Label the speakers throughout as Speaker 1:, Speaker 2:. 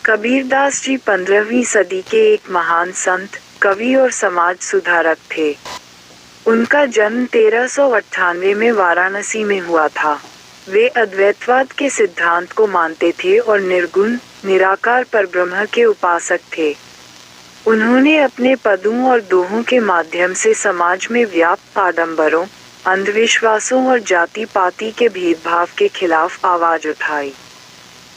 Speaker 1: कबीरदास जी 15वीं सदी के एक महान संत, कवि और समाज सुधारक थे। उनका जन्म 1398 में वाराणसी में हुआ था। वे अद्वैतवाद के सिद्धांत को मानते थे और निर्गुण, निराकार परब्रह्म के उपासक थे। उन्होंने अपने पदों और दोहों के माध्यम से समाज में व्याप्त आडंबरों, अंधविश्वासों और जाति-पाति के भेदभाव के खिलाफ आवाज उठाई।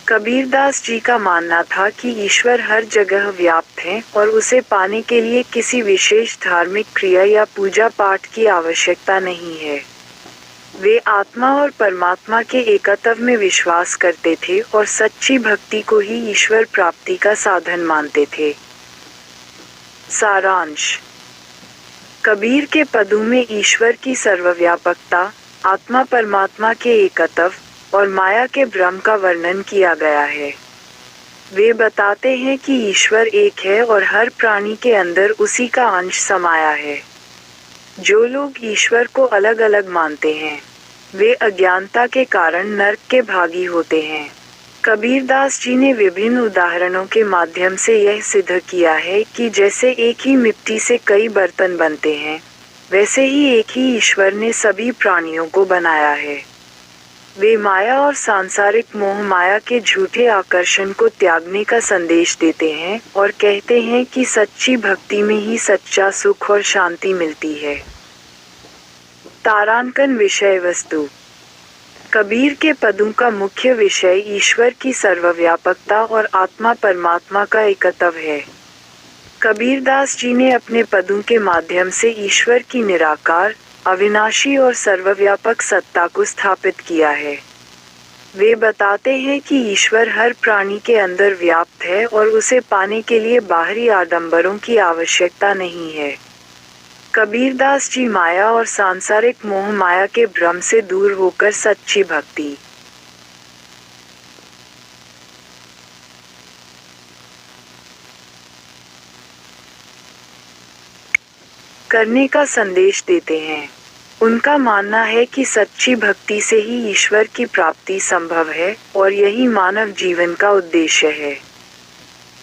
Speaker 1: कबीरदास जी का मानना था कि ईश्वर हर जगह व्याप्त है और उसे पाने के लिए किसी विशेष धार्मिक क्रिया या पूजा पाठ की आवश्यकता नहीं है। वे आत्मा और परमात्मा के एकत्व में विश्वास करते थे और सच्ची भक्ति को ही ईश्वर प्राप्ति का साधन मानते थे। सारांश: कबीर के पदों में ईश्वर की सर्वव्यापकता, आत्मा परमात्मा के एकत्व और माया के भ्रम का वर्णन किया गया है। वे बताते हैं कि ईश्वर एक है और हर प्राणी के अंदर उसी का अंश समाया है। जो लोग ईश्वर को अलग अलग मानते हैं, वे अज्ञानता के कारण नरक के भागी होते हैं। कबीरदास जी ने विभिन्न उदाहरणों के माध्यम से यह सिद्ध किया है कि जैसे एक ही मिट्टी से कई बर्तन बनते हैं, वैसे ही एक ही ईश्वर ने सभी प्राणियों को बनाया है। वे माया और सांसारिक मोह माया के झूठे आकर्षण को त्यागने का संदेश देते हैं और कहते हैं कि सच्ची भक्ति में ही सच्चा सुख और शांति मिलती है। तारांकन विषय वस्तु: कबीर के पदों का मुख्य विषय ईश्वर की सर्वव्यापकता और आत्मा परमात्मा का एकत्व है। कबीरदास जी ने अपने पदों के माध्यम से ईश्वर की निराकार, अविनाशी और सर्वव्यापक सत्ता को स्थापित किया है। वे बताते हैं कि ईश्वर हर प्राणी के अंदर व्याप्त है और उसे पाने के लिए बाहरी आडंबरों की आवश्यकता नहीं है। कबीरदास जी माया और सांसारिक मोह माया के भ्रम से दूर होकर सच्ची भक्ति करने का संदेश देते हैं। उनका मानना है कि सच्ची भक्ति से ही ईश्वर की प्राप्ति संभव है और यही मानव जीवन का उद्देश्य है।